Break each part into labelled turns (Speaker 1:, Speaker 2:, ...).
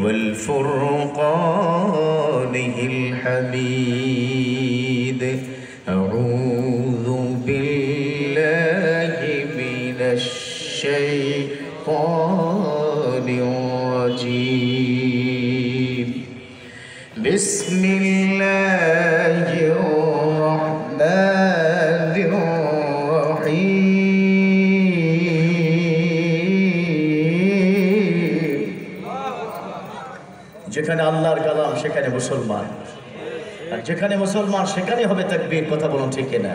Speaker 1: والفرقانه الحميد. أعوذ بالله من الشيطان الرجيم. بسم الله الرحمن الرحيم. যেখানে আল্লাহর কালাম সেখানে মুসলমান, আর যেখানে মুসলমান সেখানে হবে তাকবীর। কথা বলুন ঠিক কিনা?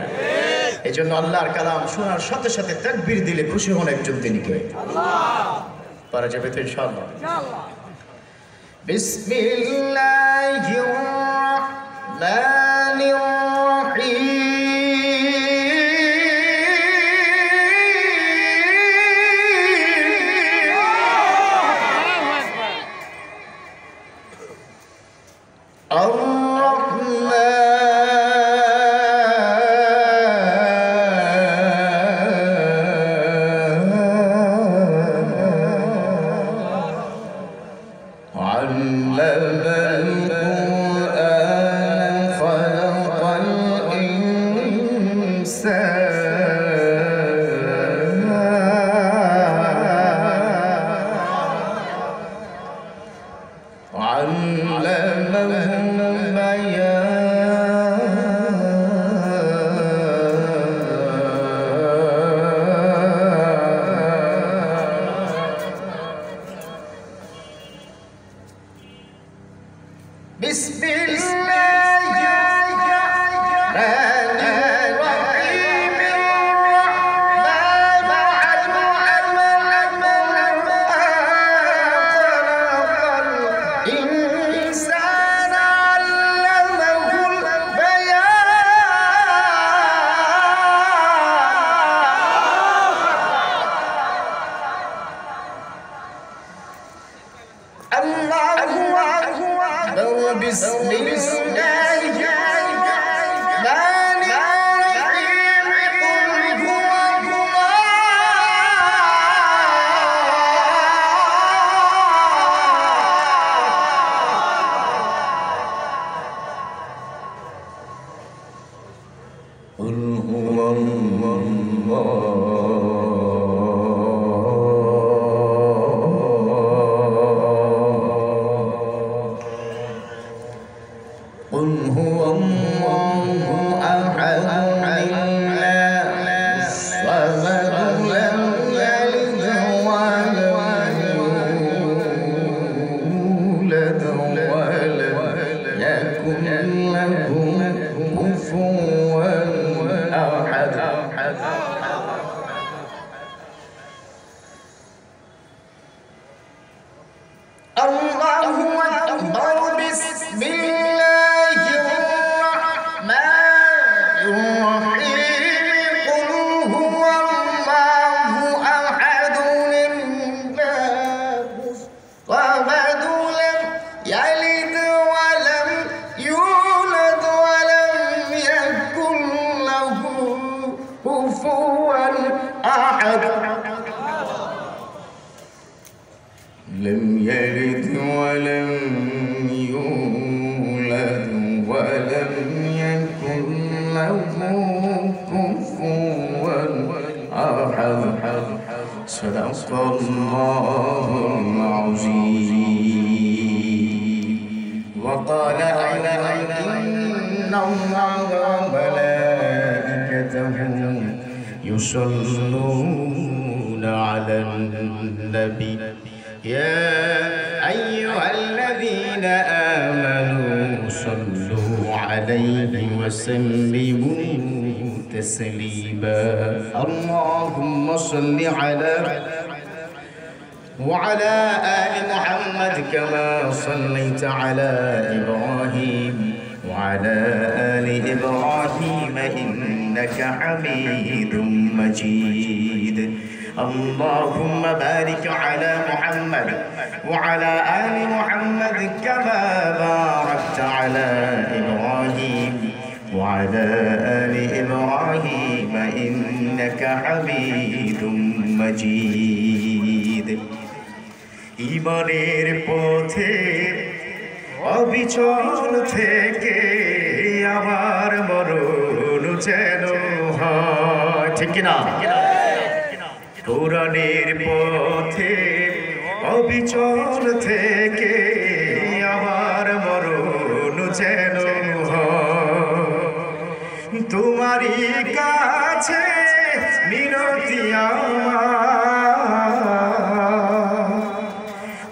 Speaker 1: এই জন্য আল্লাহর কালাম শোনার সাথে সাথে তাকবীর দিলে খুশি হন একজন, তিনি কে? আল্লাহ। পারা যাবে তো ইনশাআল্লাহ? বিসমিল্লাহির রাহমানির রাহিম। لم يلد ولم يولد ولم يكن له كفوا أحد. صدق الله العظيم. وقال أيضا إن الله وملائكته يصلون على النبي يا أيها الذين آمنوا صلوا عليه وسلموا تسليما. اللهم صل على وعلى آل محمد كما صليت على إبراهيم وعلى آل إبراهيم إنك حميد مجيد. اللهم بارك على محمد وعلى آل محمد كما باركت على إبراهيم وعلى آل إبراهيم إنك حميد مجيد. ইমানের পথে অবিচল থেকে আমার মরণ যেন হয়, ঠিক কিনা? কোরআনের পথে অবিচল থেকে আমার মরণ যেন হয়। তোমারই কাছে মিনতি আমার,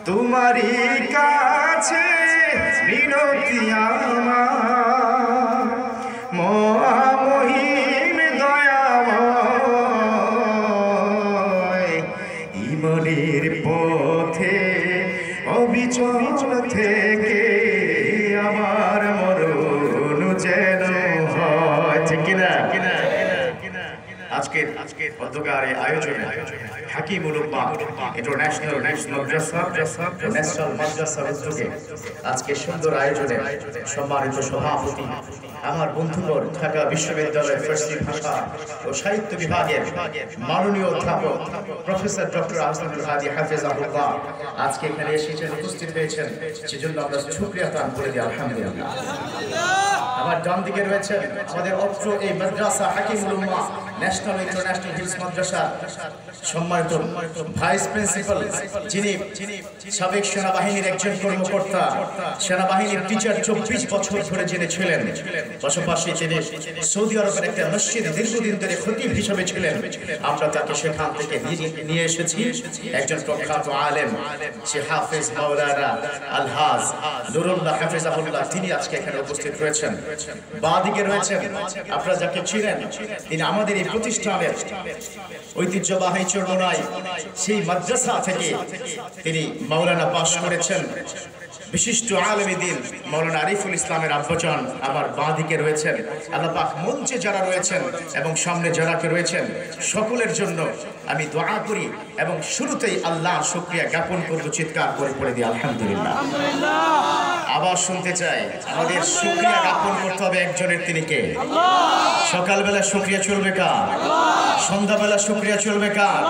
Speaker 1: তোমারই কাছে মিনতি আমার, মহিম দয়াময়। ইমানের পথে অবিচল থেকে আমার মরণ যেন হয়, ঠিক কিনা? আজকের অন্ধকার আয়োজনে হাকিমুল উম্মাহ ইন্টারন্যাশনাল মাদ্রাসার উদ্যোগে আজকে সুন্দর আয়োজনে সম্মানিত সভাপতি আমার বন্ধুবর ঢাকা বিশ্ববিদ্যালয়ের ফার্সি ভাষা ও সাহিত্য বিভাগের মাননীয় অধ্যাপক প্রফেসর ডক্টর আহসানুল হাদী হাফেজাহুল্লাহ আজকে এখানে এসেছেন, উপস্থিত হয়েছেন, সেজন্য আমরা শুকরিয়া দান করে দিই আলহামদুলিল্লাহ। আমার ডান দিকে রয়েছেন আমাদের অত্র এই মাদ্রাসা হাকিমুল উম্মাহ ন্যাশনাল ইন্টারন্যাশনাল হিলস মাদ্রাসা সম্মানিত ভাইস প্রিন্সিপাল, যিনি সাবেক সেনাবাহিনীর একজন কর্মকর্তা, সেনাবাহিনীর টিচার 24 বছর ধরে যিনি ছিলেন, পাশাপাশি তিনি সৌদি আরবের একটা মসজিদে দীর্ঘদিন ধরে খতিব হিসেবে ছিলেন। আমরা তাকে সেখান থেকে নিয়ে এসেছি একজন প্রখ্যাত আলেম, সে হাফেজ মাওলানা আলহাজ নুরুল্লাহ হাফেজাহুল্লাহ, তিনি আজকে এখানে উপস্থিত রয়েছেন। বাঁ দিকে রয়েছেন আপনারা যাকে চিনেন, তিনি আমাদের এই প্রতিষ্ঠানের ঐতিহ্যবাহী চরমোনাই সেই মাদ্রাসা থেকে তিনি মাওলানা পাশ করেছেন, বিশিষ্ট আলেমে দ্বীন মাওলানা আরিফুল ইসলামের আব্বাজান আমার বাঁ দিকে রয়েছেন। আল্লাহ পাক মঞ্চে যারা রয়েছেন এবং সামনে যারা রয়েছেন সকলের জন্য আমি দোয়া করি এবং শুরুতেই আল্লাহর শুকরিয়া জ্ঞাপন করব, চিৎকার করে পড়ে দিই আলহামদুলিল্লাহ। আবার শুনতে চাই, আমাদের শুকরিয়া জ্ঞাপন করতে হবে একজনের, তিনি কে? সকালবেলা শুকরিয়া চলবে কার? সন্ধ্যাবেলা শুকরিয়া চলবে কার?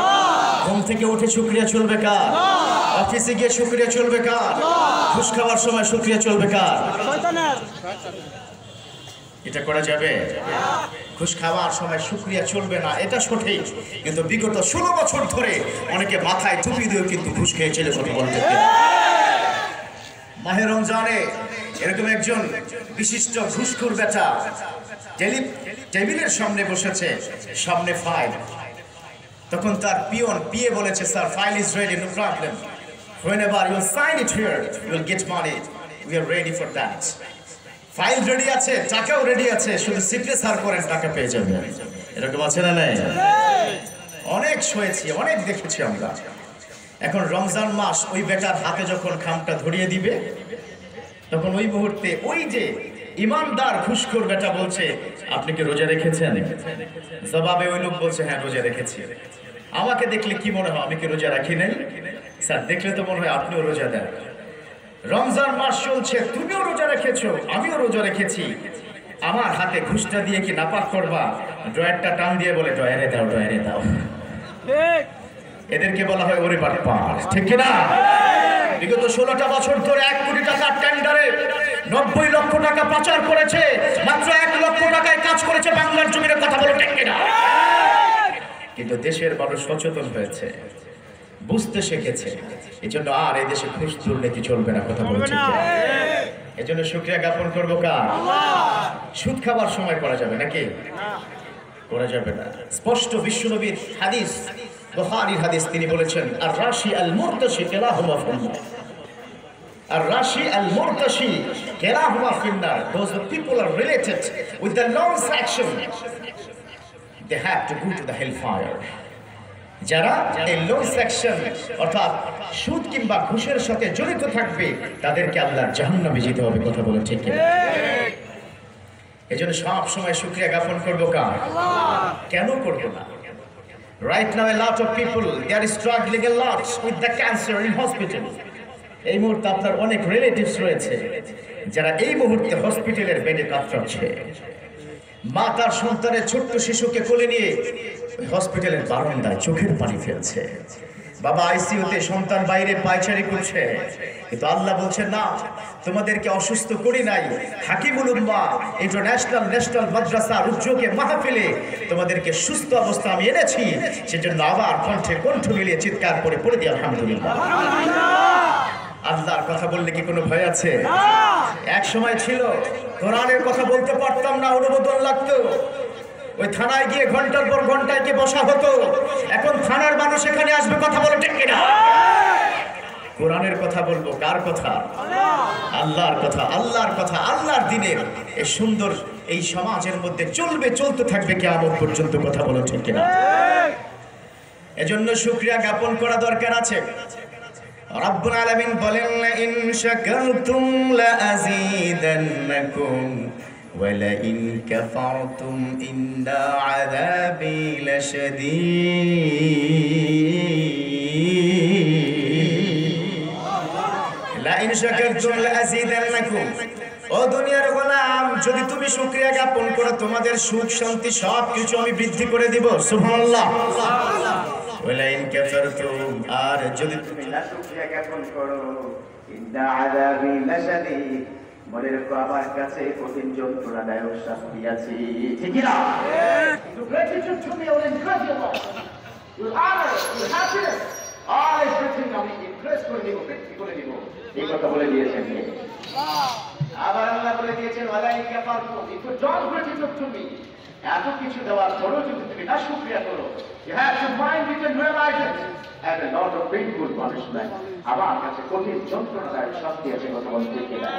Speaker 1: ঘুম থেকে উঠে শুকরিয়া চলবে কার? অফিসে গিয়ে শুকরিয়া চলবে কার? ঘুষ খাওয়ার সময় শুকরিয়া চলবে কার? এটা করা যাবে? ঘুষ খাওয়ার সময় শুকরিয়া চলবে না, এটা সঠিক, কিন্তু বিগত 16 বছর ধরে অনেকে মাথায় টুপি দিয়ে কিন্তু ঘুষ খেয়ে চলে কথা বলতে। মাহে রমজানে এরকম একজন বিশিষ্ট ঘুষখোর বেটা টেবিলের সামনে বসেছে, সামনে ফাইল, তখন তার পিএ বলেছে, sir file is ready, no problem, whenever you sign it here you will get money, we are ready for that. File ready আছে, টাকাও রেডি আছে, শুধু সিগনেচার করেন টাকা পেয়ে যাবেন। এরকম আছে না? নাই? অনেক শুনেছি, অনেক দেখেছি আমরা। এখন রমজান মাস, ওই বেটার হাতে যখন খামটা ধরিয়ে দিবে তখন ওই মুহূর্তে ওই যে ইমানদার ঘুষখোর বেটা বলছে, আপনি কি রোজা রেখেছেন? জবাবে ওই লোক বলছে, হ্যাঁ রোজা রেখেছি। আমাকে দেখলে কি মনে হয় আমি কি রোজা রাখি নাই? স্যার দেখলে তো মনে হয় আপনিও রোজা দেন। রমজান মাস চলছে, তুমিও রোজা রেখেছো, আমিও রোজা রেখেছি, আমার হাতে ঘুষটা দিয়ে কি নাপাক করবা? ড্রয়ারটা টান দিয়ে বলে, ড্রয়ারে দাও, ড্রয়ারে দাও। এদেরকে বলা হয় ওরে বাটপার, ঠিক কিনা? বিগত 16টা বছর ধরে 1 কোটি টাকার টেন্ডারে 90 লক্ষ টাকা পাচার করেছে, মাত্র 1 লক্ষ টাকায় কাজ করেছে বাংলার জমিনের, কথা বলো ঠিক কিনা? কিন্তু দেশের মানুষ সচেতন হয়েছে, বুঝতে শিখেছে, এই জন্য আর এই দেশে ঘুষ দুর্নীতি চলবে না, কথা বলছে। এই জন্য শুকরিয়া জ্ঞাপন করবো কার? সুদ খাবার সময় করা যাবে নাকি? করা যাবে না। স্পষ্ট বিশ্বনবীর হাদিস, বুখারীর হাদিস, তিনি বলেছেন, আর রাশি আল মুরতাশি কিলাহুমা ফিন্নার, আর রাশি আল মুরতাশি কিলাহুমা ফিন্নার, those people are related with the loans action, they have to go to the hellfire. যারা এই লোন সেকশন অর্থাৎ সুদ কিংবা ঘুষের সাথে জড়িত থাকবে তাদেরকে আল্লাহর জাহান্নামে যেতে হবে, কথা বলে ঠিক কিনা? এজন্য সব সময় শুকরিয়া জ্ঞাপন করবো কার? কেন করবো না? Right now a lot of people they are struggling a lot with the cancer in hospital. এই মুহূর্তে আপনার অনেক রিলেটিভস রয়েছে যারা এই মুহূর্তে হসপিটালের বেডে কাতরাচ্ছে। মা তার সন্তানের ছোট্ট শিশুকে কোলে নিয়ে হসপিটালের বারান্দায় চোখের পানি ফেলছে। বাবা আইসিইউতে, সন্তান বাইরে পায়চারি করছে, কিন্তু আল্লাহ বলছেন না, তোমাদেরকে অসুস্থ করি নাই, হাকিমুল উম্মাহ ইন্টারন্যাশনাল ন্যাশনাল মাদ্রাসা রুজুকে মাহফিলে তোমাদেরকে সুস্থ অবস্থা আমি এনেছি। সেজন্য আবার কণ্ঠে কণ্ঠ মিলিয়ে চিৎকার করে পড়ে দিই আলহামদুলিল্লাহ। আল্লাহর কথা বললে কি কোনো ভয় আছে? এক সময় ছিল কোরআনের কথা বলতে পারতাম না, অনুমোদন লাগতো, ওই থানায় গিয়ে ঘন্টার পর ঘন্টায় গিয়ে বসা হতো। এখন থানার মানুষ এখানে আসবে, কথা বলে ঠিক কিনা? কোরআনের কথা বলবো, কার কথা? আল্লাহর কথা। আল্লাহর কথা, আল্লাহর দিনের এই সুন্দর এই সমাজের মধ্যে চলবে, চলতে থাকবে কিয়ামত পর্যন্ত, কথা বলে ঠিক কিনা? এজন্য শুকরিয়া জ্ঞাপন করা দরকার আছে। রব্বুল আলামিন বলেন, ইন শাকারতুম লাযীদান্নাকুম ওয়া লাইন কাফারতুম ইন্না আযাবি লাশাদীদ। লাইন শাকারতুম লাযীদান্নাকুম, ও দুনিয়ার গোলাম, যদি তুমি শুকরিয়া জ্ঞাপন করো তোমাদের সুখ শান্তি সব কিছু আমি বৃদ্ধি করে দিব। সুবহানাল্লাহ। ওয়ালাইন কাফারতুম, আর যদি তুমি না শুকরিয়া জ্ঞাপন করো, ইন্না আযাবি লাশাদীদ, মনে রেখো আমার কাছে কঠিন যন্ত্রণাদায়ক শাস্তি আছে। ঠিক কি না? You gratitude to me or incredible. You honor, you happiness. all everything আমি ইমপ্রেস করে দিব, বৃদ্ধি করে দিব। এই কথা বলে দিয়েছেন। আবার আল্লাহ বলে দিয়েছেন, ওয়ালাইন কাফারতুম, if you don't gratitude to me, এত কিছু দেওয়ার পরেও যদি তুমি না শুকরিয়া করো, you have to mind it and realize it, and a lot of painful punishment, আমার কাছে কঠিন যন্ত্রণাদায়ক শাস্তি আছে, কথা বলতে ঠিক কিনা?